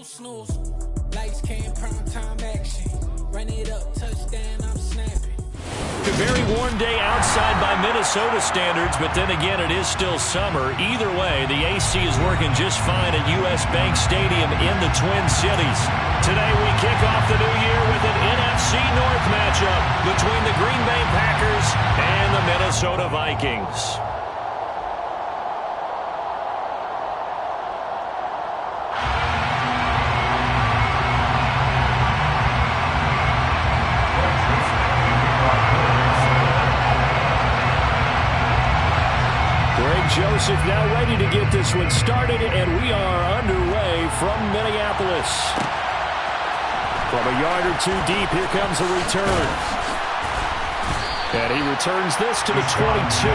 don't snooze. Lights came, prime time action. Run it up, touchdown, I'm snapping. A very warm day outside by Minnesota standards, but then again, it is still summer. Either way, the AC is working just fine at US Bank Stadium in the Twin Cities. Today, we kick off the new year with an NFC North matchup between the Green Bay Packers and the Minnesota Vikings. Joseph now ready to get this one started, and we are underway from Minneapolis. From a yard or two deep, here comes a return. And he returns this to the 22.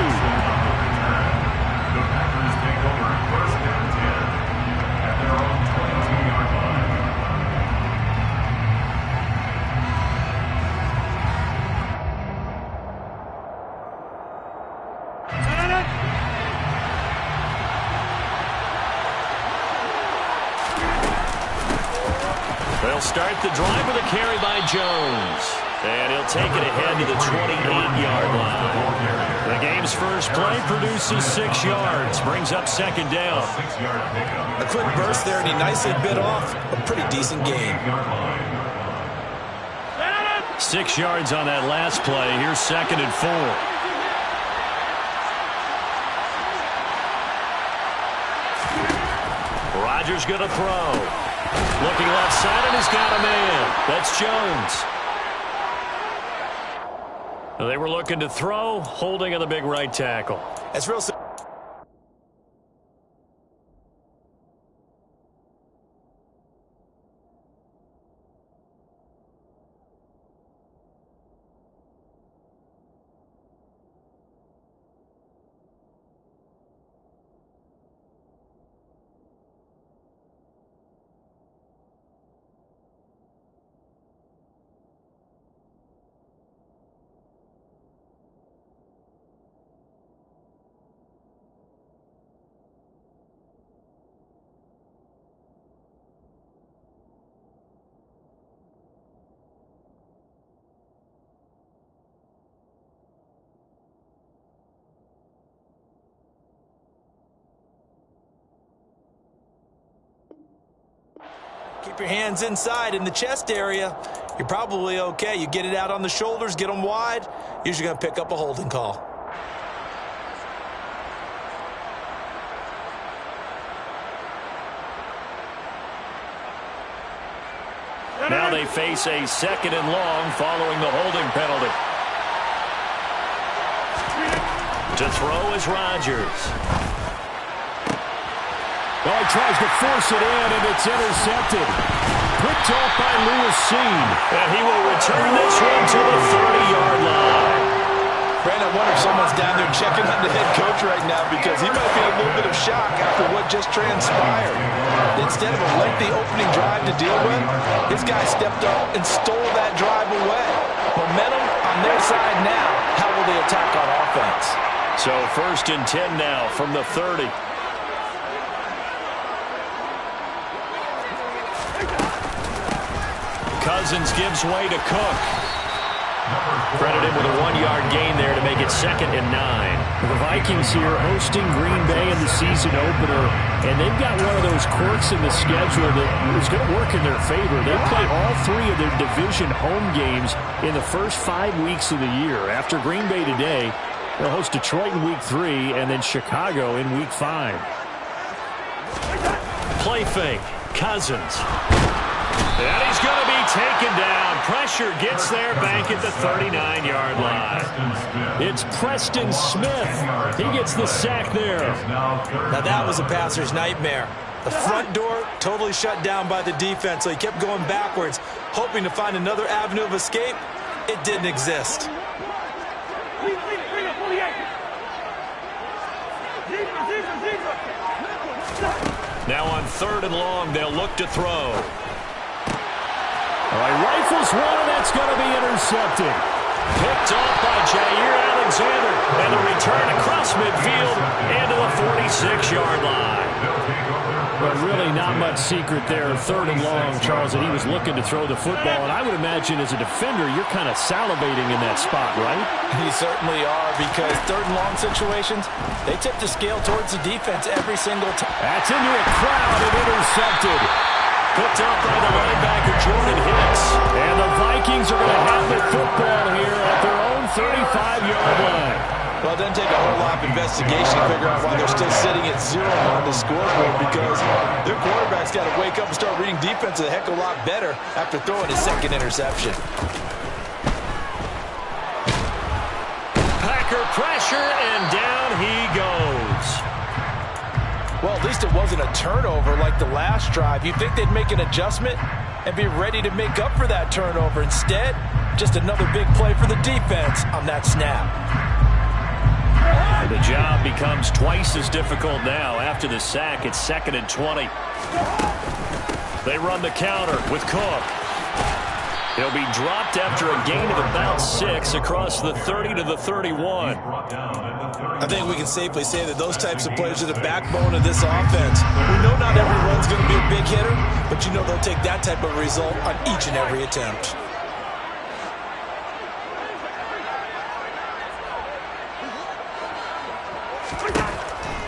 They'll start the drive with a carry by Jones. And he'll take it ahead to the 28-yard line. The game's first play produces 6 yards. Brings up second down. A quick burst there, and he nicely bit off a pretty decent gain. 6 yards on that last play. Here's second and 4. Rodgers going to throw. Looking left side, and he's got a man. That's Jones. They were looking to throw, holding on the big right tackle. That's real simple. Keep your hands inside in the chest area. You're probably okay. You get it out on the shoulders, get them wide. Usually going to pick up a holding call. Now they face a second and long following the holding penalty. To throw is Rodgers. Oh, he tries to force it in, and it's intercepted. Picked off by Lewis Seen. And he will return this one to the 30-yard line. Brandon, I wonder if someone's down there checking on the head coach right now, because he might be in a little bit of shock after what just transpired. Instead of a lengthy opening drive to deal with, his guy stepped up and stole that drive away. Momentum on their side now. How will they attack on offense? So 1st and 10 now from the 30. Cousins gives way to Cook. Credited with a 1-yard gain there to make it 2nd and 9. The Vikings here hosting Green Bay in the season opener, and they've got one of those quirks in the schedule that is going to work in their favor. They play all 3 of their division home games in the first 5 weeks of the year. After Green Bay today, they'll host Detroit in week 3 and then Chicago in week 5. Play fake. Cousins. And he's going to be taken down. Pressure gets there back at the 39-yard line. It's Preston Smith. He gets the sack there. Now that was a passer's nightmare. The front door totally shut down by the defense, so he kept going backwards, hoping to find another avenue of escape. It didn't exist. Now on 3rd and long, they'll look to throw. All right, rifles one, and that's going to be intercepted. Picked off by Jair Alexander. And a return across midfield into the 46-yard line. But really not much secret there. 3rd and long, Charles, and he was looking to throw the football. And I would imagine as a defender, you're kind of salivating in that spot, right? You certainly are, because 3rd and long situations, they tip the scale towards the defense every single time. That's into a crowd and intercepted. Picked up by the linebacker, Jordan Hicks. And the Vikings are going to have the football here at their own 35-yard line. Well, it doesn't take a whole lot of investigation to figure out why they're still sitting at 0 on the scoreboard, because their quarterback's got to wake up and start reading defense a heck of a lot better after throwing his 2nd interception. Packer pressure, and down he goes. Well, at least it wasn't a turnover like the last drive. You'd think they'd make an adjustment and be ready to make up for that turnover. Instead, just another big play for the defense on that snap. The job becomes twice as difficult now. After the sack, it's 2nd and 20. They run the counter with Cook. He'll be dropped after a gain of about 6 across the 30 to the 31. I think we can safely say that those types of players are the backbone of this offense. We know not every run's going to be a big hitter, but you know they'll take that type of result on each and every attempt.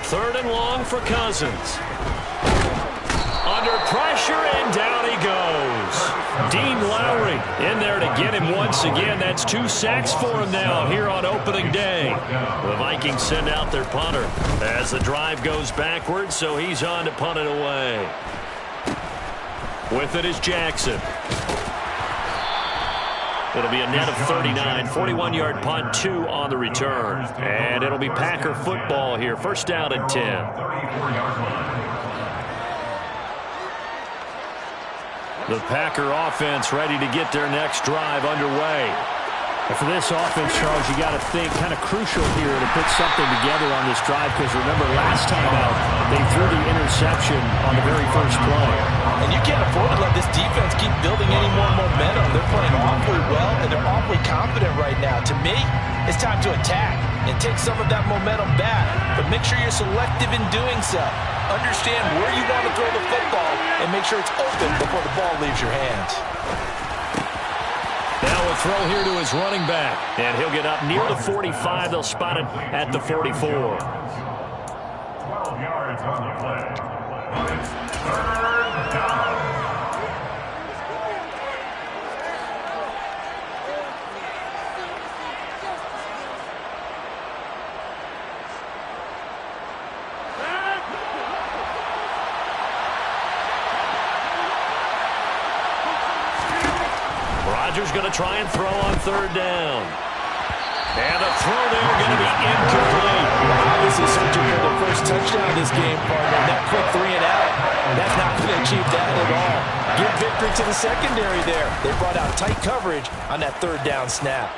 Third and long for Cousins. Under pressure, and down he goes. Dean Lowry in there to get him once again. That's 2 sacks for him now here on opening day. The Vikings send out their punter as the drive goes backwards, so he's on to punt it away. With it is Jackson. It'll be a net of 39, 41-yard punt, 2 on the return. And it'll be Packer football here. First down and 10. The Packer offense ready to get their next drive underway. And for this offense, Charles, you got to think kind of crucial here to put something together on this drive, because remember last time out, they threw the interception on the very first play. And you can't afford to let this defense keep building any more momentum. They're playing awfully well, and they're awfully confident right now. To me, it's time to attack and take some of that momentum back. But make sure you're selective in doing so. Understand where you want to throw the football and make sure it's open before the ball leaves your hands. Now a throw here to his running back. And he'll get up near the 45. They'll spot it at the 44. 12 yards on the play. Third down. Rodgers going to try and throw on 3rd down. And the throw there going to be incomplete. Obviously searching for the first touchdown of this game, partner. That quick 3 and out, that's not going to achieve that at all. Give victory to the secondary there. They brought out tight coverage on that 3rd down snap.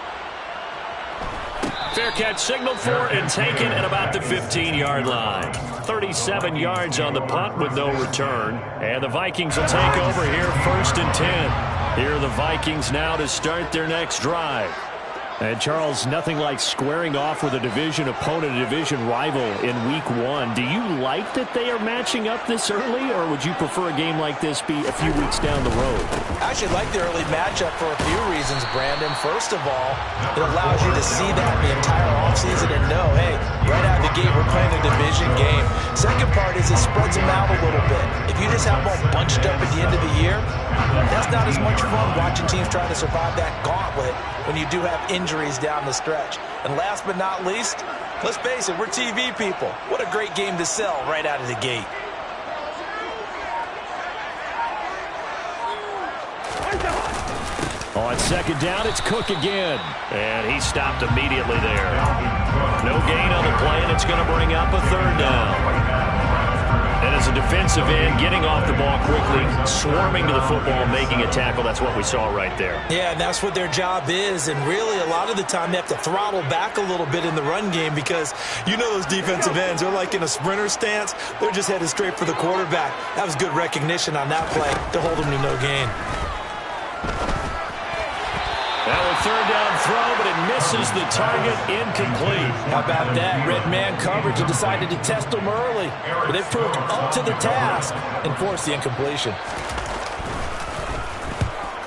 Fair catch signaled for and taken at about the 15-yard line. 37 yards on the punt with no return. And the Vikings will take over here 1st and 10. Here are the Vikings now to start their next drive. And Charles, nothing like squaring off with a division opponent, a division rival in week 1. Do you like that they are matching up this early, or would you prefer a game like this be a few weeks down the road? I actually like the early matchup for a few reasons, Brandon. First of all, it allows you to see that the entire offseason and know, hey, right out of the gate, we're playing a division game. Second part is it spreads them out a little bit. If you just have them all bunched up at the end of the year, that's not as much fun watching teams try to survive that gauntlet when you do have injuries down the stretch. And last but not least, let's face it, we're TV people. What a great game to sell right out of the gate. On 2nd down, it's Cook again. And he stopped immediately there. No gain on the play, and it's going to bring up a 3rd down. And as a defensive end, getting off the ball quickly, swarming to the football, making a tackle, that's what we saw right there. Yeah, and that's what their job is. And really, a lot of the time, they have to throttle back a little bit in the run game, because you know those defensive ends, they're like in a sprinter stance. They're just headed straight for the quarterback. That was good recognition on that play to hold them to no gain. That will third down throw, but it misses the target, incomplete. How about that? Red man coverage and decided to test them early. But they proved up to the task and forced the incompletion.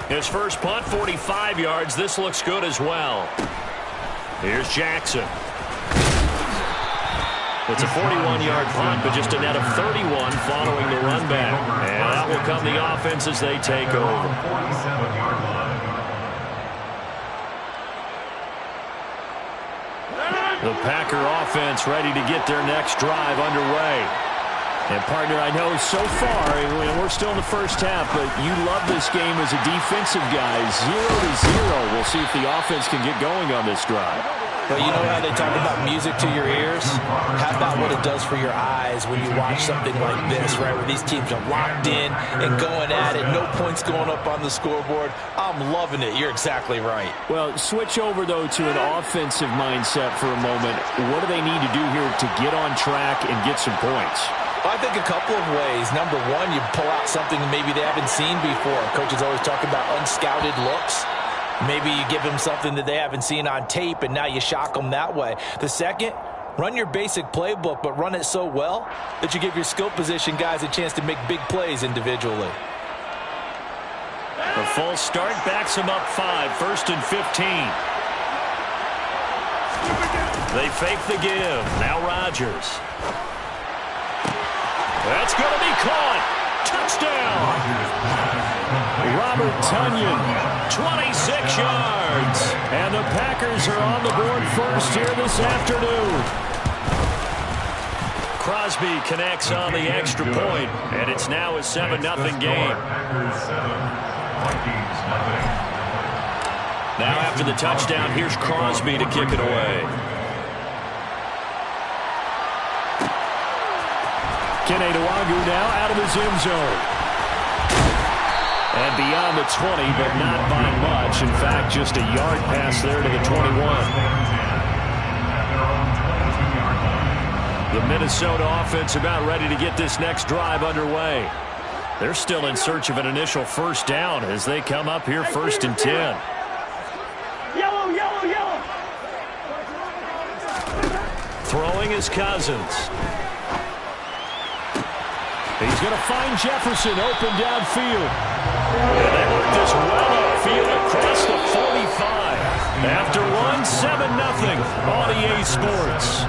His first punt, 45 yards. This looks good as well. Here's Jackson. It's a 41-yard punt, but just a net of 31 following the run back. And out will come the offense as they take over. The Packer offense ready to get their next drive underway. And, partner, I know so far, we're still in the first half, but you love this game as a defensive guy. 0-0. We'll see if the offense can get going on this drive. But you know how they talk about music to your ears? How about what it does for your eyes when you watch something like this, right, where these teams are locked in and going at it, no points going up on the scoreboard? I'm loving it. You're exactly right. Well, switch over, though, to an offensive mindset for a moment. What do they need to do here to get on track and get some points? Well, I think a couple of ways. Number one, you pull out something maybe they haven't seen before. Coaches always talk about unscouted looks. Maybe you give them something that they haven't seen on tape, and now you shock them that way. The second, run your basic playbook, but run it so well that you give your skill position guys a chance to make big plays individually. The full start backs him up 5, 1st and 15. They fake the give. Now Rodgers. That's going to be caught. Touchdown. Robert Tonyan, 26 yards. And the Packers are on the board first here this afternoon. Crosby connects on the extra point, and it's now a 7-0 game. Now after the touchdown, here's Crosby to kick it away. Kene Nwagu now out of his end zone. And beyond the 20, but not by much. In fact, just a yard pass there to the 21. The Minnesota offense about ready to get this next drive underway. They're still in search of an initial first down as they come up here 1st and 10. Yellow, yellow, yellow. Throwing is Cousins. He's going to find Jefferson open downfield. And they work this well upfield across the 45. After one, 7-0 on EA Sports.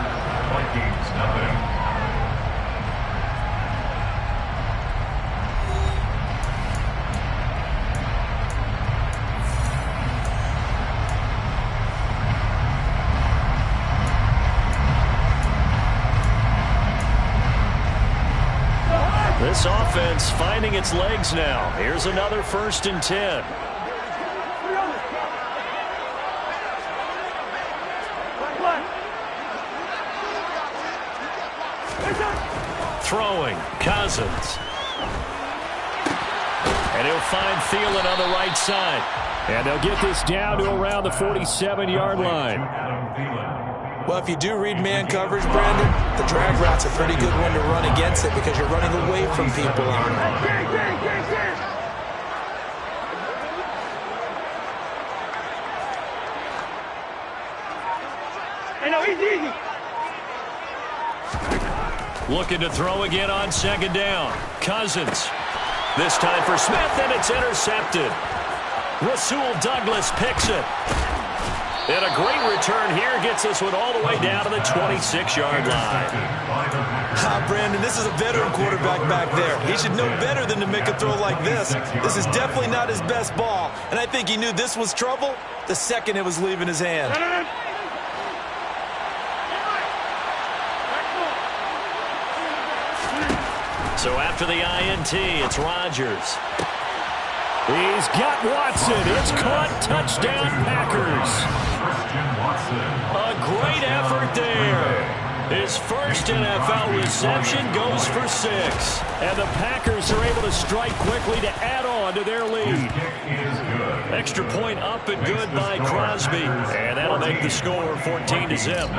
This offense finding its legs now. Here's another 1st and 10. Throwing, Cousins. And he'll find Thielen on the right side. And they'll get this down to around the 47-yard line. Well, if you do read man coverage, Brandon, the drag route's a pretty good one to run against it because you're running away from people on it. Hey, no, he's easy. Looking to throw again on 2nd down. Cousins. This time for Smith, and it's intercepted. Rasul Douglas picks it. And a great return here gets this one all the way down to the 26-yard line. Brandon, this is a veteran quarterback back there. He should know better than to make a throw like this. This is definitely not his best ball. And I think he knew this was trouble the second it was leaving his hand. So after the INT, it's Rodgers. He's got Watson. It's caught. Touchdown, Packers. A great effort there. His first NFL reception goes for 6. And the Packers are able to strike quickly to add on to their lead. Extra point up and good by Crosby. And that'll make the score 14-0.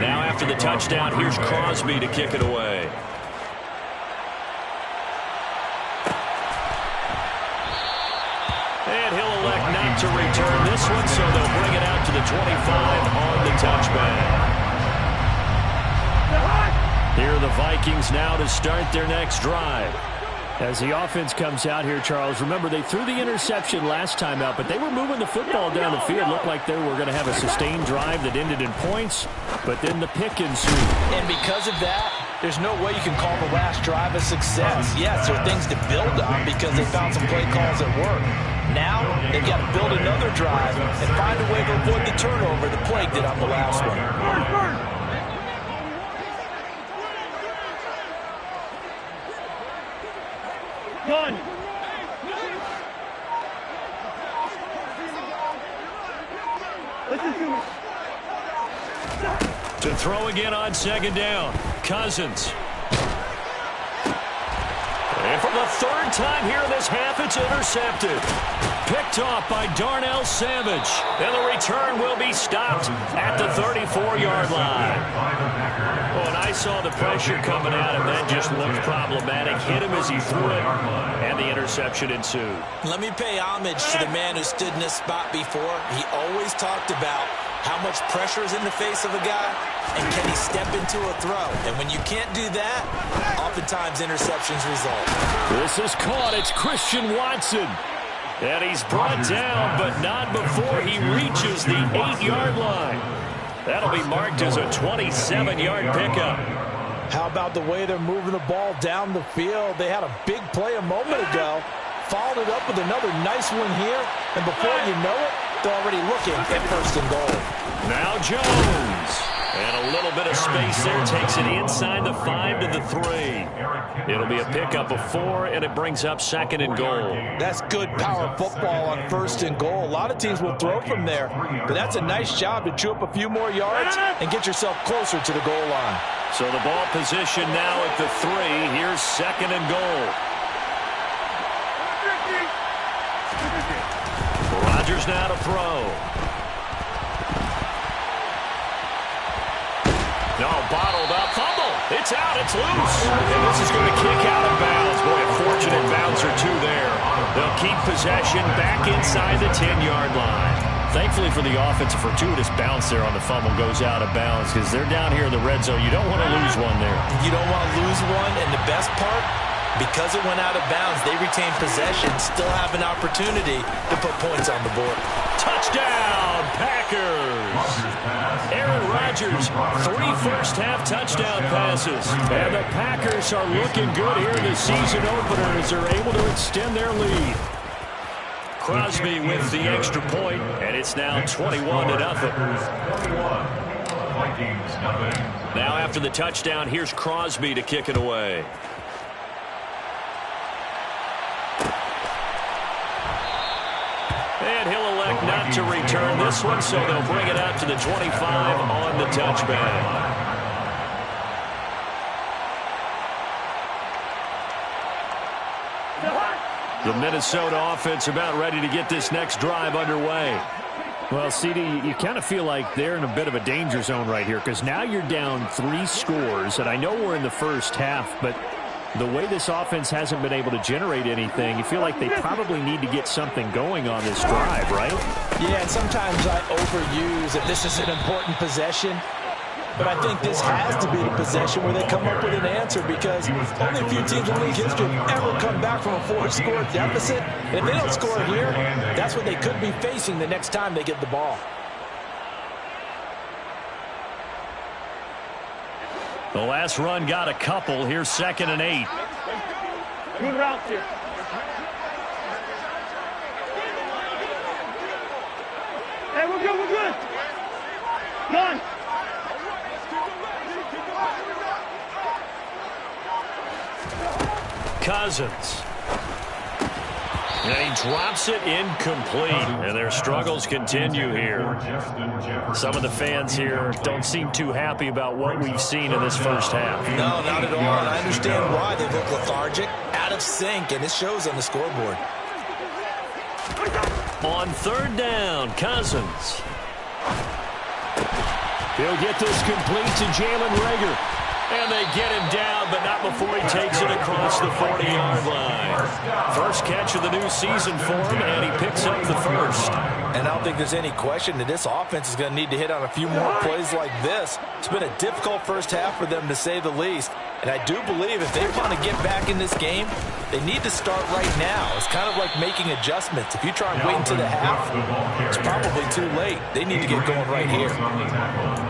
Now after the touchdown, here's Crosby to kick it away. And he'll elect to return this one, so they'll bring it out to the 25 on the touchback. Here are the Vikings now to start their next drive. As the offense comes out here, Charles, remember they threw the interception last time out, but they were moving the football down the field. Looked like they were going to have a sustained drive that ended in points, but then the pick ensued. And because of that, there's no way you can call the last drive a success. Yes, there are things to build on because they found some play calls that work. Now, they've got to build another drive and find a way to avoid the turnover that plagued it on the last one. Gun. Listen to me. To throw again on second down, Cousins. And for the third time here in this half, it's intercepted. Picked off by Darnell Savage. And the return will be stopped at the 34-yard line. Oh, and I saw the pressure coming at him. That just looked problematic. Hit him as he threw it, and the interception ensued. Let me pay homage to the man who stood in this spot before. He always talked about how much pressure is in the face of a guy, and can he step into a throw? And when you can't do that, oftentimes interceptions result. This is caught. It's Christian Watson. And he's brought down, but not before he reaches the 8-yard line. That'll be marked as a 27-yard pickup. How about the way they're moving the ball down the field? They had a big play a moment ago, followed it up with another nice one here, and before you know it, they're already looking at first and goal. Now Jones. And a little bit of space there. Takes it inside the 5 to the 3. It'll be a pickup of 4, and it brings up second and goal. That's good power football on first and goal. A lot of teams will throw from there, but that's a nice job to chew up a few more yards and get yourself closer to the goal line. So the ball position now at the 3. Here's second and goal. Rodgers now to throw. No, bottled up. Fumble. It's out. It's loose. And this is going to kick out of bounds. Boy, a fortunate bounce or two there. They'll keep possession back inside the 10-yard line. Thankfully for the offense, a fortuitous bounce there on the fumble goes out of bounds because they're down here in the red zone. You don't want to lose one there. You don't want to lose one, and the best part, because it went out of bounds, they retain possession, still have an opportunity to put points on the board. Touchdown, Packers! Aaron Rodgers, 3 first-half touchdown passes. And the Packers are looking good here in the season opener as they're able to extend their lead. Crosby with the extra point, and it's now 21-0. Now after the touchdown, here's Crosby to kick it away. And he'll elect not to return this one, so they'll bring it out to the 25 on the touchback. The Minnesota offense about ready to get this next drive underway. Well, CD, you kind of feel like they're in a bit of a danger zone right here because now you're down 3 scores, and I know we're in the first half, but the way this offense hasn't been able to generate anything, you feel like they probably need to get something going on this drive, right? Yeah, and sometimes I overuse that this is an important possession, but I think this has to be the possession where they come up with an answer because only a few teams in league history have ever come back from a 4-score deficit. And if they don't score here, that's what they could be facing the next time they get the ball. The last run got a couple. Here's 2nd and 8. Good route here. Hey, we're good, we're good. Gun. Cousins. And he drops it incomplete. And their struggles continue here. Some of the fans here don't seem too happy about what we've seen in this first half. No, not at all. And I understand why they look lethargic, out of sync, and it shows on the scoreboard. On 3rd down, Cousins. He'll get this complete to Jalen Reagor. And they get him down, but not before he takes it across the 40-yard line. First catch of the new season for him, and he picks up the first. And I don't think there's any question that this offense is going to need to hit on a few more plays like this. It's been a difficult first half for them, to say the least. And I do believe if they want to get back in this game, they need to start right now. It's kind of like making adjustments. If you try and wait until the half, it's probably too late. They need to get going right here.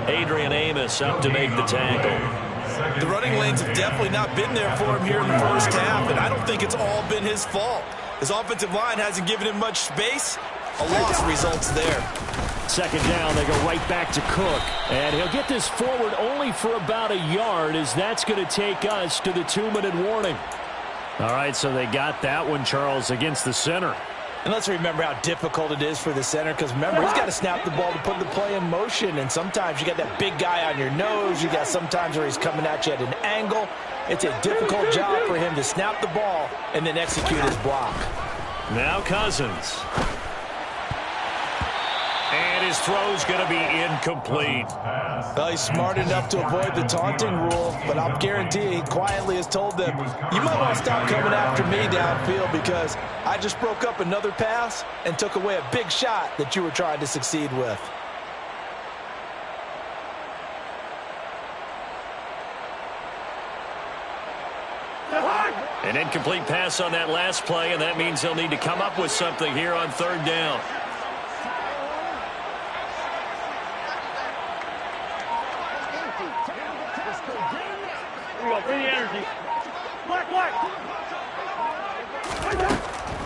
Adrian Amos up to make the tackle. The running lanes have definitely not been there for him here in the first half, and I don't think it's all been his fault. His offensive line hasn't given him much space. A loss results there. Second down, they go right back to Cook. And he'll get this forward only for about a yard, as that's going to take us to the 2-minute warning. All right, so they got that one, Charles, against the center. And let's remember how difficult it is for the center, because remember, he's got to snap the ball to put the play in motion, and sometimes you got that big guy on your nose. You got sometimes where he's coming at you at an angle. It's a difficult job for him to snap the ball and then execute his block. Now Cousins. And his throw's going to be incomplete. Well, he's smart enough to avoid the taunting rule, but I'll guarantee he quietly has told them, you might want to stop coming after me downfield because I just broke up another pass and took away a big shot that you were trying to succeed with. An incomplete pass on that last play, and that means they'll need to come up with something here on third down. Bring the energy. Black.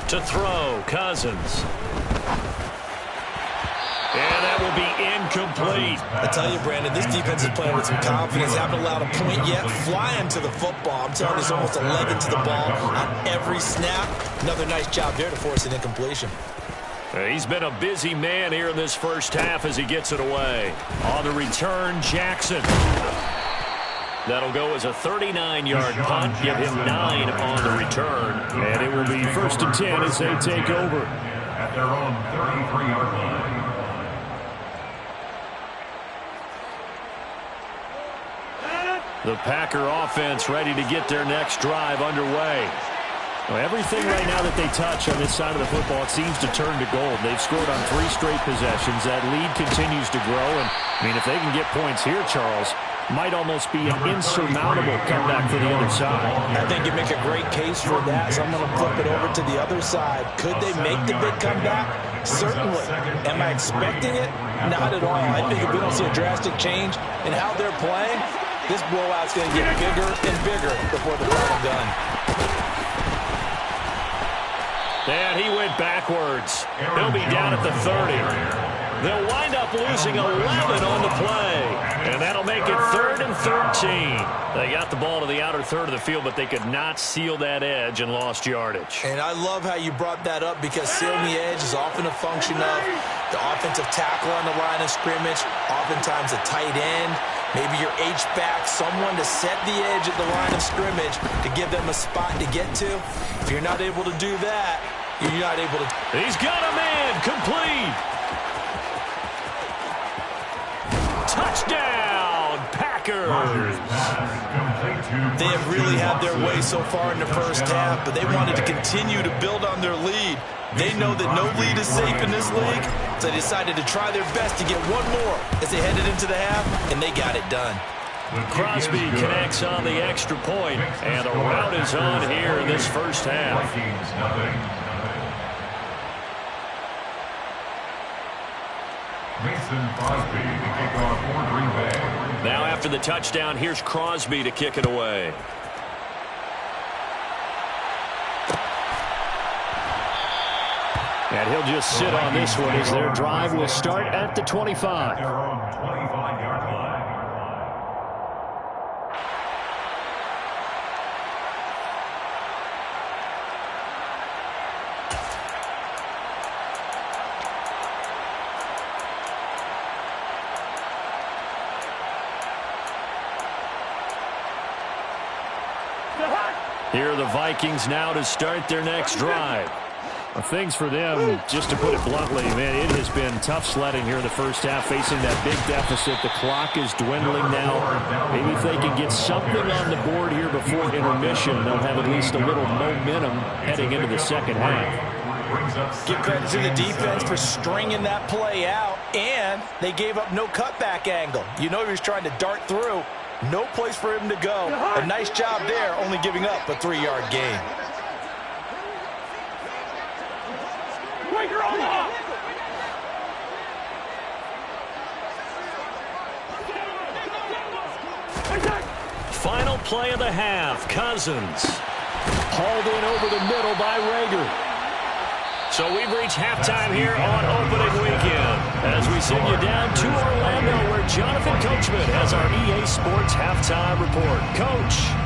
To throw, Cousins. And that will be incomplete. I tell you, Brandon, this defense is playing with some confidence. Haven't allowed a point yet. Flying to the football. I'm telling you, it's almost 11 to the ball on every snap. Another nice job there to force an incompletion. He's been a busy man here in this first half as he gets it away. On the return, Jackson. That'll go as a 39-yard punt. Give him 9 on the return. And it will be 1st and 10 as they take over. At their own 33-yard line. The Packer offense ready to get their next drive underway. Well, everything right now that they touch on this side of the football, it seems to turn to gold. They've scored on 3 straight possessions. That lead continues to grow. And, I mean, if they can get points here, Charles, might almost be an insurmountable comeback for the other side. I think you make a great case for that, so I'm going to flip it over to the other side. Could they make the big comeback? Certainly. Am I expecting it? Not at all. I think if we don't see a drastic change in how they're playing, this blowout's going to get bigger and bigger before the final gun. And he went backwards. He'll be down at the 30. They'll wind up losing 11 on the play. And that'll make it 3rd and 13. They got the ball to the outer third of the field, but they could not seal that edge and lost yardage. And I love how you brought that up, because sealing the edge is often a function of the offensive tackle on the line of scrimmage, oftentimes a tight end, maybe your H-back, someone to set the edge at the line of scrimmage to give them a spot to get to. If you're not able to do that, you're not able to. He's got a man, complete. Touchdown, Packers. They have really had their way so far in the first half, but they wanted to continue to build on their lead. They know that no lead is safe in this league, so they decided to try their best to get one more as they headed into the half, and they got it done. Crosby connects on the extra point, and the rout is on here in this first half. Mason Crosby to kick off for Green Bay. Now after the touchdown, here's Crosby to kick it away. And he'll just sit on this one as their drive will start at the 25. Their own 25-yard line. Here are the Vikings now to start their next drive. Well, things for them, just to put it bluntly, man, it has been tough sledding here in the first half, facing that big deficit. The clock is dwindling now. Maybe if they can get something on the board here before intermission, they'll have at least a little momentum heading into the second half. Give credit to the defense for stringing that play out, and they gave up no cutback angle. You know he was trying to dart through. No place for him to go. A nice job there, only giving up a 3-yard gain. Final play of the half. Cousins hauled in over the middle by Rager. So we've reached halftime here on opening weekend as we send you down to Orlando, where Jonathan Coachman has our EA Sports halftime report. Coach.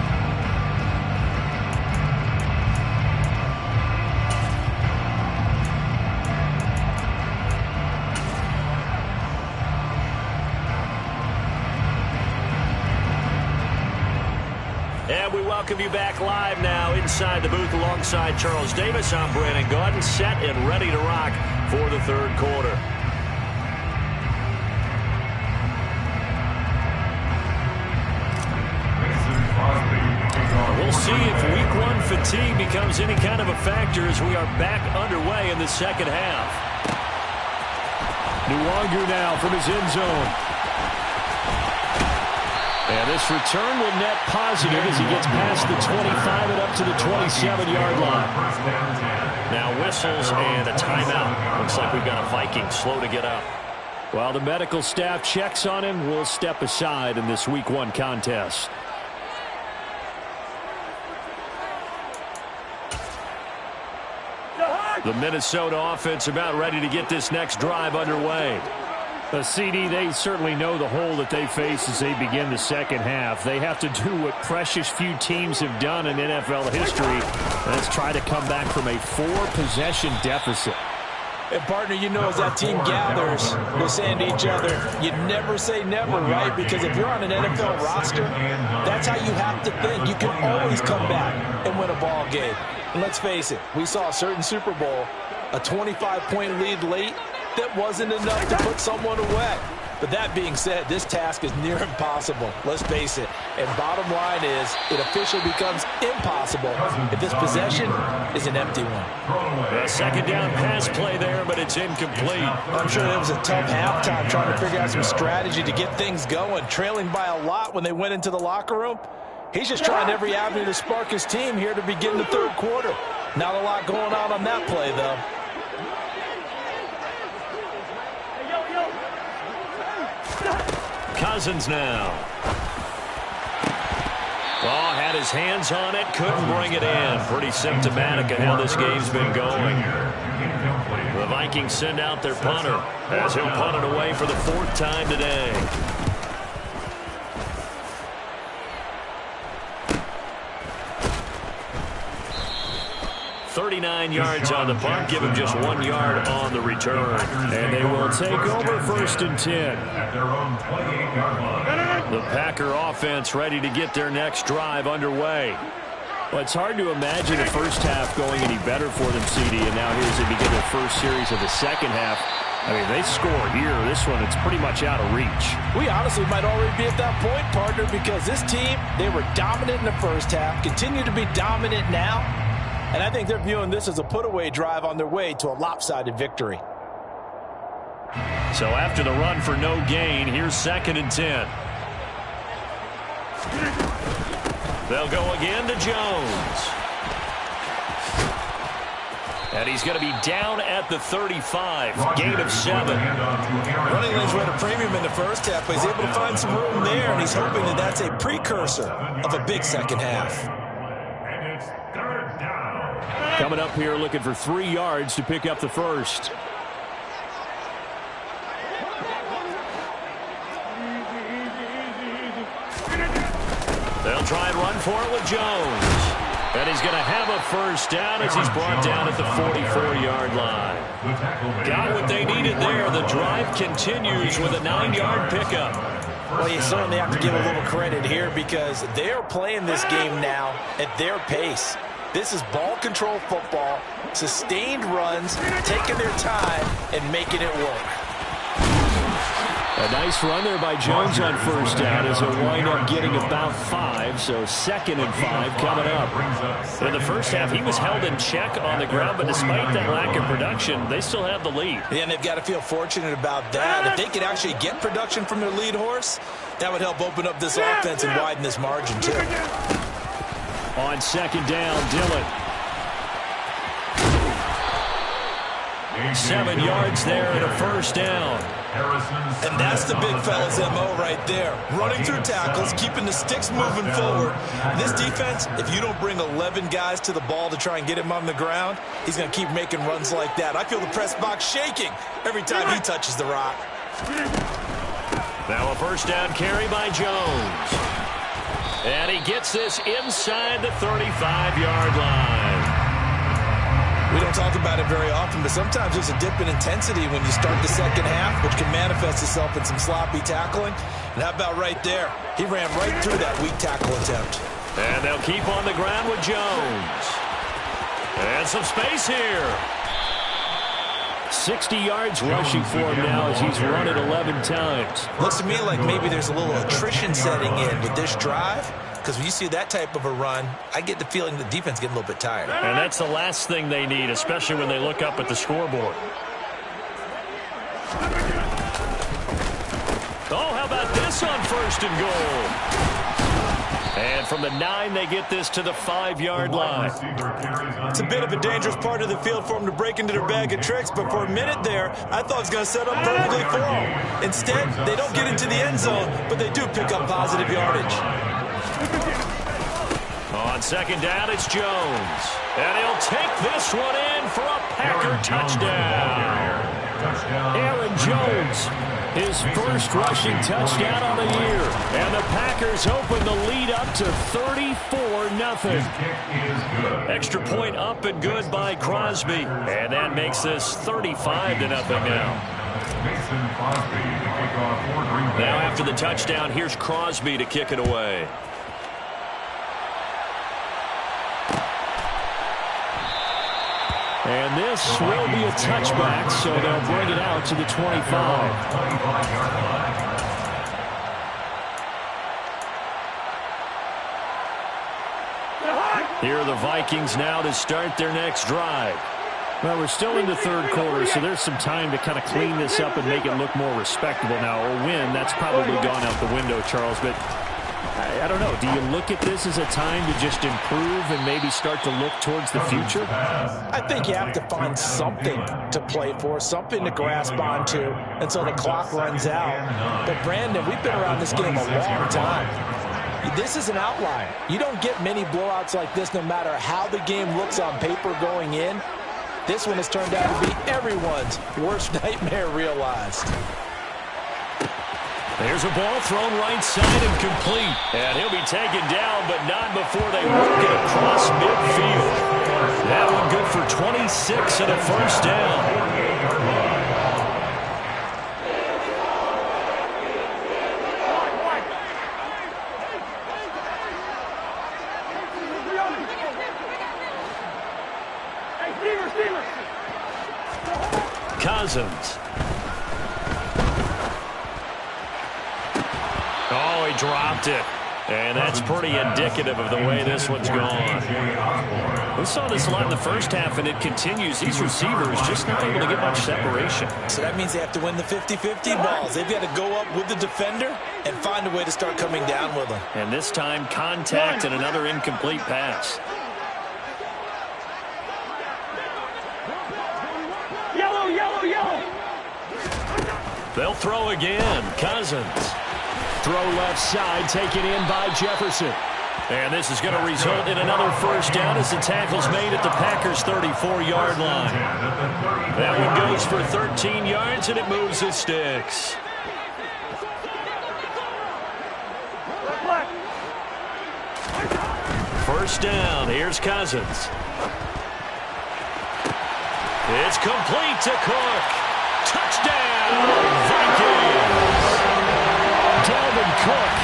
And we welcome you back live now inside the booth alongside Charles Davis. I'm Brandon Gaudin, set and ready to rock for the third quarter. We'll see if week one fatigue becomes any kind of a factor as we are back underway in the second half. Nwangu now from his end zone. And this return will net positive as he gets past the 25 and up to the 27-yard line. Now whistles and a timeout. Looks like we've got a Viking slow to get up. While the medical staff checks on him, we'll step aside in this week one contest. The Minnesota offense about ready to get this next drive underway. CD, they certainly know the hole that they face as they begin the second half. They have to do what precious few teams have done in NFL history. Let's try to come back from a 4-possession deficit. And partner, you know, as that team gathers, they're saying to each other, you never say never, right? Because if you're on an NFL roster, that's how you have to think. You can always come back and win a ball game. And let's face it, we saw a certain Super Bowl, a 25-point lead late, that wasn't enough to put someone away. But that being said, this task is near impossible. Let's face it. And bottom line is, it officially becomes impossible if this possession is an empty one. A second down pass play there, but it's incomplete. I'm sure it was a tough halftime trying to figure out some strategy to get things going, trailing by a lot when they went into the locker room. He's just trying every avenue to spark his team here to begin the third quarter. Not a lot going on that play, though. Cousins now. Oh, had his hands on it, couldn't bring it in. Pretty symptomatic of how this game's been going. The Vikings send out their punter as he'll punt it away for the 4th time today. .39 yards on the punt, give him just 1 yard on the return. And they will take over 1st and 10. The Packer offense ready to get their next drive underway. Well, it's hard to imagine the first half going any better for them, CD, and now here as they begin their first series of the second half. I mean, they score here. This one, it's pretty much out of reach. We honestly might already be at that point, partner, because this team, they were dominant in the first half, continue to be dominant now. And I think they're viewing this as a put-away drive on their way to a lopsided victory. So after the run for no gain, here's 2nd and 10. They'll go again to Jones. And he's going to be down at the 35. Gain of 7. Running lanes were at a premium in the first half, but he's able to find some room there, and he's hoping that that's a precursor of a big second half. Coming up here looking for 3 yards to pick up the first. They'll try and run for it with Jones. And he's going to have a first down as he's brought down at the 44-yard line. Got what they needed there. The drive continues with a 9-yard pickup. Well, you certainly have to give a little credit here because they're playing this game now at their pace. This is ball control football, sustained runs, taking their time, and making it work. A nice run there by Jones on first down as he'll wind up getting about 5, so 2nd and 5 coming up. In the first half, he was held in check on the ground, but despite that lack of production, they still have the lead. Yeah, and they've got to feel fortunate about that. If they could actually get production from their lead horse, that would help open up this offense and widen this margin, too. On 2nd down, Dillon. 7 yards there and a first down. And that's the big fella's MO right there. Running through tackles, keeping the sticks moving forward. This defense, if you don't bring 11 guys to the ball to try and get him on the ground, he's going to keep making runs like that. I feel the press box shaking every time he touches the rock. Now a first down carry by Jones. And he gets this inside the 35-yard line. We don't talk about it very often, but sometimes there's a dip in intensity when you start the second half, which can manifest itself in some sloppy tackling. And how about right there? He ran right through that weak tackle attempt. And they'll keep on the ground with Jones. And some space here. 60 yards rushing for him now as he's run it 11 times. Looks to me like maybe there's a little attrition setting in with this drive. Because when you see that type of a run, I get the feeling the defense getting a little bit tired. And that's the last thing they need, especially when they look up at the scoreboard. Oh, how about this on 1st and goal? And from the 9, they get this to the 5-yard line. It's a bit of a dangerous part of the field for them to break into their bag of tricks, but for a minute there, I thought it was going to set up perfectly for them. Instead, they don't get into the end zone, but they do pick up positive yardage. On 2nd down, it's Jones. And he'll take this one in for a Packer touchdown. Aaron Jones, his first rushing touchdown on the year. And the Packers open the lead up to 34-0. Extra point up and good by Crosby. And that makes this 35-0 now. Now after the touchdown, here's Crosby to kick it away. And this will be a touchback, so they'll bring it out to the 25. Here are the Vikings now to start their next drive. Well, we're still in the 3rd quarter, so there's some time to kind of clean this up and make it look more respectable now. A win, that's probably gone out the window, Charles, but I don't know. Do you look at this as a time to just improve and maybe start to look towards the future? I think you have to find something to play for, something to grasp onto until the clock runs out. But, Brandon, we've been around this game a long time. This is an outlier. You don't get many blowouts like this no matter how the game looks on paper going in. This one has turned out to be everyone's worst nightmare realized. There's a ball thrown right side and complete. And he'll be taken down, but not before they work it across midfield. That one good for 26 and a first down. Cousins. Oh, he dropped it. And that's pretty indicative of the way this one's gone. We saw this a lot in the first half, and it continues. These receivers just not able to get much separation. So that means they have to win the 50-50 balls. They've got to go up with the defender and find a way to start coming down with them. And this time, contact and another incomplete pass. Yellow, yellow, yellow. They'll throw again. Cousins. Throw left side, taken in by Jefferson. And this is going to result in another first down as the tackle's made at the Packers' 34-yard line. That one goes for 13 yards, and it moves the sticks. First down. Here's Cousins. It's complete to Cook. Touchdown, Vikings. Dalvin Cook,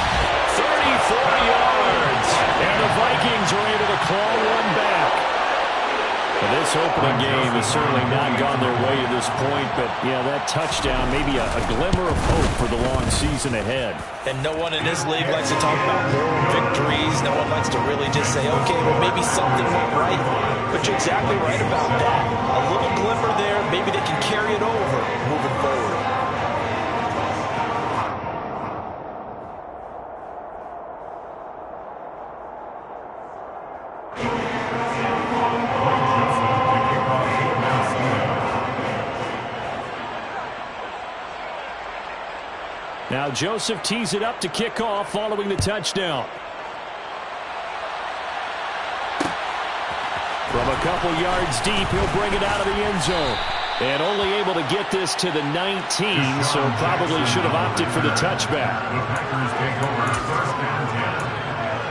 34 yards. And the Vikings are able to claw one back. this opening game has certainly not gone their way to this point, but yeah, that touchdown, maybe a glimmer of hope for the long season ahead. And no one in this league likes to talk about moral victories. No one likes to really just say, okay, well, maybe something went right. But you're exactly right about that. A little glimmer there, maybe they can carry it over moving forward. Now Joseph tees it up to kick off following the touchdown. From a couple yards deep, he'll bring it out of the end zone. And only able to get this to the 19, so probably should have opted for the touchback. The Packers take over first and 10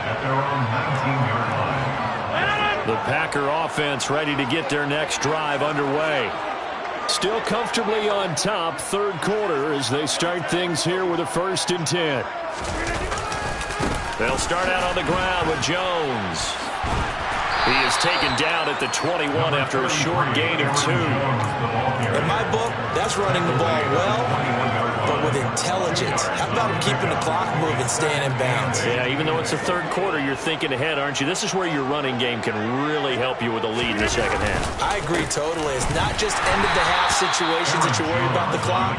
at their own 19-yard line. The Packer offense ready to get their next drive underway. Still comfortably on top, third quarter, as they start things here with a 1st and 10. They'll start out on the ground with Jones. He is taken down at the 21 after a short gain of 2. In my book, that's running the ball well, but with intelligence. How about him keeping the clock moving, staying in bounds? Yeah, even though it's the third quarter, you're thinking ahead, aren't you? This is where your running game can really help you with a lead in the second half. I agree totally. It's not just end-of-the-half situations that you worry about the clock.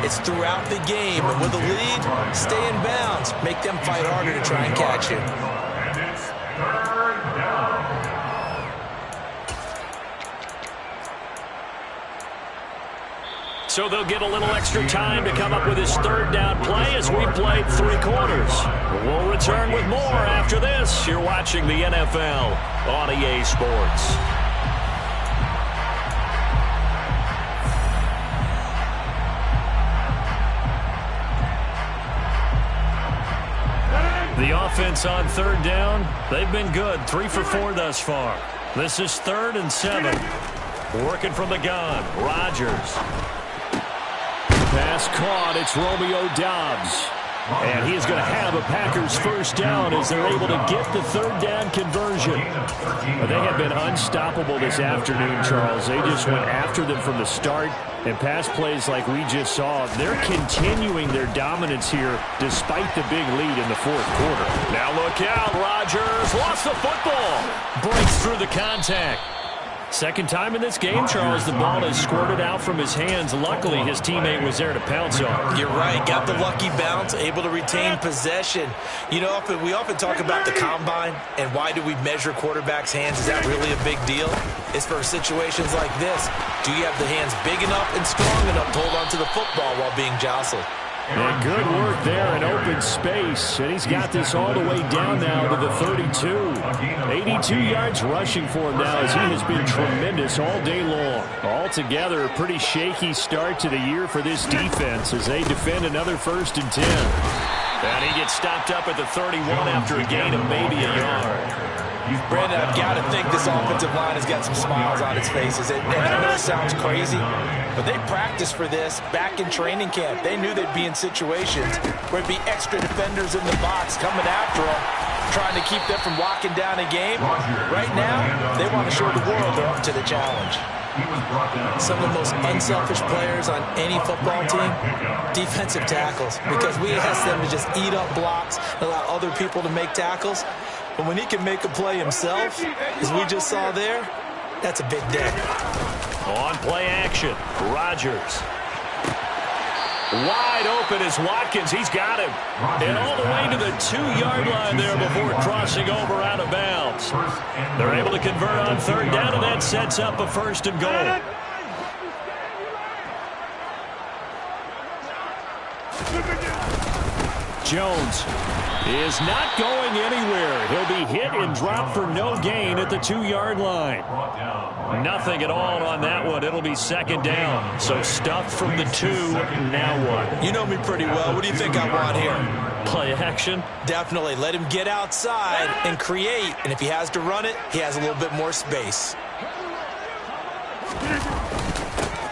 It's throughout the game. And with a lead, stay in bounds. Make them fight harder to try and catch you. And it's third down. So they'll get a little extra time to come up with his third down play as we played 3 quarters. We'll return with more after this. You're watching the NFL on EA Sports. The offense on third down, they've been good. 3 for 4 thus far. This is 3rd and 7. Working from the gun, Rodgers. Pass caught. It's Romeo Doubs. And he is going to have a Packers first down as they're able to get the third down conversion. They have been unstoppable this afternoon, Charles. They just went after them from the start. And pass plays like we just saw, they're continuing their dominance here despite the big lead in the fourth quarter. Now look out. Rodgers lost the football. Breaks through the contact. Second time in this game, Charles, the ball has squirted out from his hands. Luckily, his teammate was there to pounce on. You're right. Got the lucky bounce, able to retain possession. You know, we often talk about the combine and why do we measure quarterbacks' hands. Is that really a big deal? It's for situations like this. Do you have the hands big enough and strong enough to hold onto the football while being jostled? And good work there in open space. And he's got this all the way down now to the 32. 82 yards rushing for him now as he has been tremendous all day long. Altogether, a pretty shaky start to the year for this defense as they defend another 1st and 10. And he gets stopped up at the 31 after a gain of maybe a yard. Brandon, I've got to think this offensive line has got some smiles on its faces. And I know it sounds crazy, but they practiced for this back in training camp. They knew they'd be in situations where it'd be extra defenders in the box coming after them, trying to keep them from locking down a game. Right now, they want to show the world they're up to the challenge. Some of the most unselfish players on any football team, defensive tackles, because we ask them to just eat up blocks, allow other people to make tackles. But when he can make a play himself, as we just saw there, that's a big day. On play action, Rodgers. Wide open is Watkins. He's got him. And all the way to the 2-yard line there before crossing over out of bounds. They're able to convert on third down, and that sets up a 1st and goal. Jones is not going anywhere. He'll be hit and dropped for no gain at the 2-yard line. Nothing at all on that one. It'll be 2nd down. So stuffed from the 2. Now what? You know me pretty well. What do you think I want here? Play action? Definitely. Let him get outside and create. And if he has to run it, he has a little bit more space.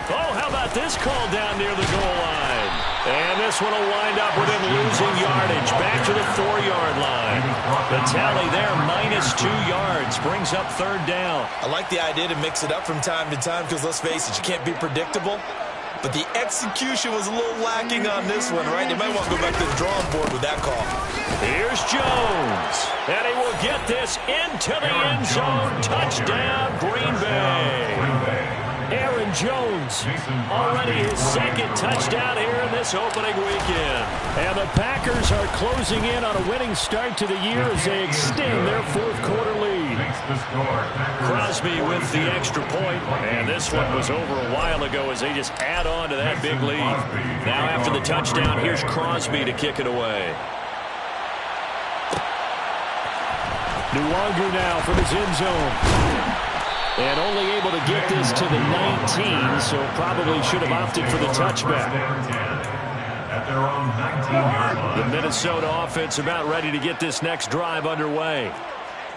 Oh, how about this call down near the goal line? And this this one will wind up with him losing yardage. Back to the 4-yard line. The tally there, -2 yards, brings up 3rd down. I like the idea to mix it up from time to time because, let's face it, you can't be predictable. But the execution was a little lacking on this one, right? They might want to go back to the drawing board with that call. Here's Jones. And he will get this into the end zone. Touchdown, Green Bay. Aaron Jones, already his 2nd touchdown here in this opening weekend. And the Packers are closing in on a winning start to the year as they extend their 4th quarter lead. Crosby with the extra point. And this one was over a while ago as they just add on to that big lead. Now after the touchdown, here's Crosby to kick it away. Nwangu now from his end zone. And only able to get this to the 19, so probably should have opted for the touchback. The Minnesota offense about ready to get this next drive underway.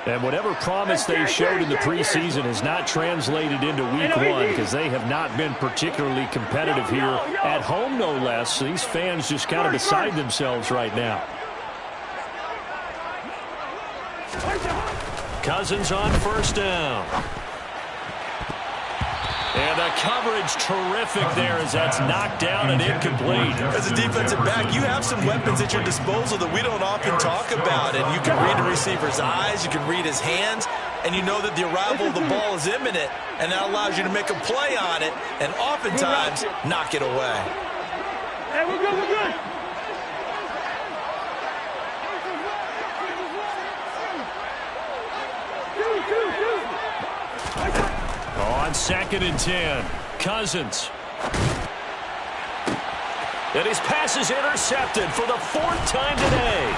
And whatever promise they showed in the preseason has not translated into week 1 because they have not been particularly competitive here at home, no less. These fans just kind of beside themselves right now. Cousins on 1st down. And the coverage terrific there as that's knocked down and incomplete. As a defensive back, you have some weapons at your disposal that we don't often talk about. And you can read the receiver's eyes, you can read his hands, and you know that the arrival of the ball is imminent. And that allows you to make a play on it and oftentimes knock it away. Hey, we're good, we're good. On 2nd and 10, Cousins. And his pass is intercepted for the 4th time today.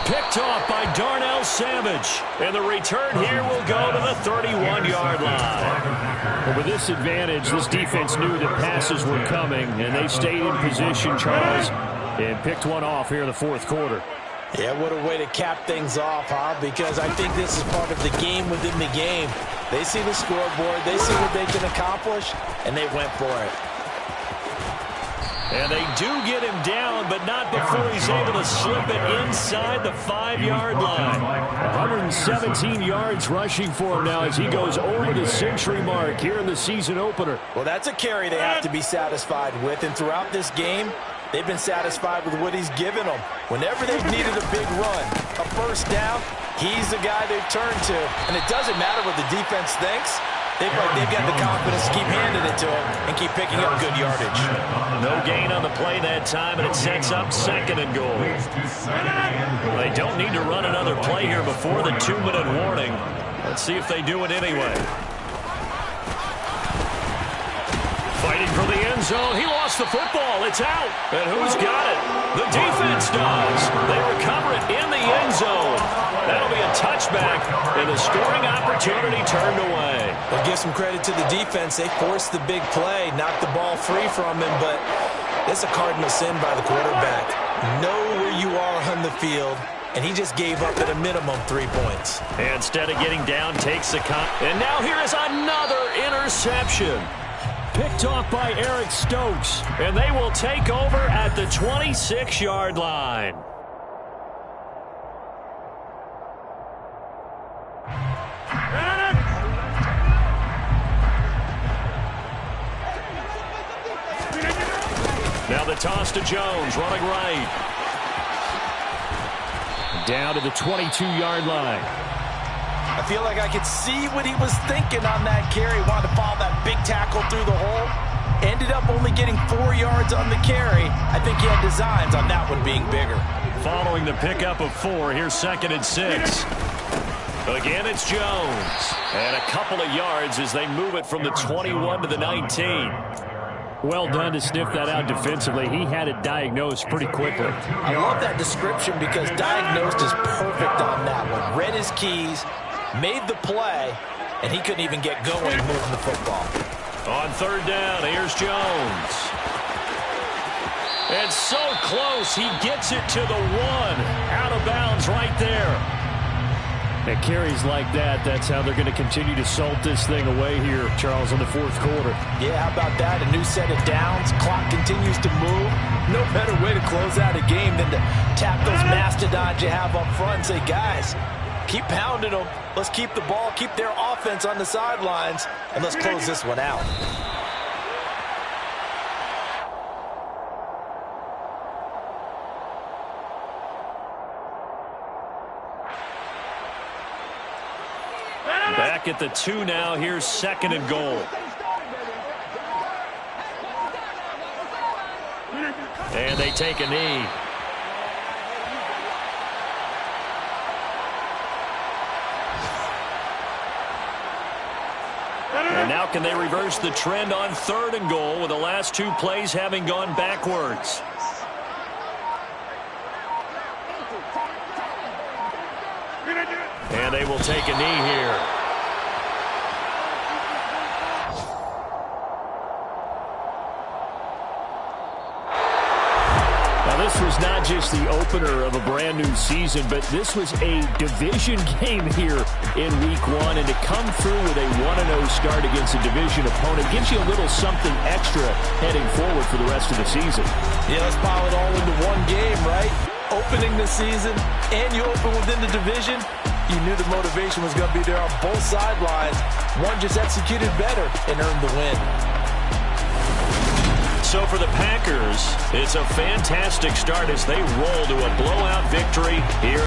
Picked off by Darnell Savage. And the return here will go to the 31-yard line. Well, with this advantage, this defense knew that passes were coming, and they stayed in position, Charles, and picked one off here in the 4th quarter. Yeah, what a way to cap things off, huh? Because I think this is part of the game within the game. They see the scoreboard, they see what they can accomplish, and they went for it. And they do get him down, but not before he's able to slip it inside the 5-yard line. 117 yards rushing for him now as he goes over the century mark here in the season opener. Well, that's a carry they have to be satisfied with, and throughout this game, they've been satisfied with what he's given them. Whenever they've needed a big run, a 1st down, he's the guy they've turned to. And it doesn't matter what the defense thinks. They've got the confidence to keep handing it to him and keep picking up good yardage. No gain on the play that time, and it sets up 2nd and goal. They don't need to run another play here before the 2-minute warning. Let's see if they do it anyway. Fighting for the end zone. He lost the football. It's out. And who's got it? The defense does. They recover it in the end zone. That'll be a touchback, and the scoring opportunity turned away. Well, give some credit to the defense. They forced the big play, knocked the ball free from him, but it's a cardinal sin by the quarterback. Know where you are on the field, and he just gave up at a minimum 3 points. And instead of getting down, takes the and now here is another interception. Picked off by Eric Stokes, and they will take over at the 26-yard line. Now the toss to Jones, running right. Down to the 22-yard line. I feel like I could see what he was thinking on that carry. Wanted to follow that big tackle through the hole. Ended up only getting 4 yards on the carry. I think he had designs on that one being bigger. Following the pickup of 4, here's 2nd and 6. Again, it's Jones. And a couple of yards as they move it from the 21 to the 19. Well done to sniff that out defensively. He had it diagnosed pretty quickly. I love that description because diagnosed is perfect on that one. Read his keys, made the play, and he couldn't even get going moving the football. On 3rd down, here's Jones. And so close, he gets it to the 1. Out of bounds right there. At carries like that, that's how they're going to continue to salt this thing away here, Charles, in the 4th quarter. Yeah, how about that? A new set of downs. Clock continues to move. No better way to close out a game than to tap those mastodons you have up front and say, guys, keep pounding them. Let's keep the ball, keep their offense on the sidelines, and let's close this one out. Back at the 2 now. Here's 2nd and goal. And they take a knee. And now can they reverse the trend on 3rd and goal with the last 2 plays having gone backwards? And they will take a knee here. This was not just the opener of a brand new season, but this was a division game here in week 1. And to come through with a 1-0 start against a division opponent gives you a little something extra heading forward for the rest of the season. Yeah, let's pile it all into one game, right? Opening the season, and you open within the division. You knew the motivation was going to be there on both sidelines. One just executed better and earned the win. So for the Packers, it's a fantastic start as they roll to a blowout victory here.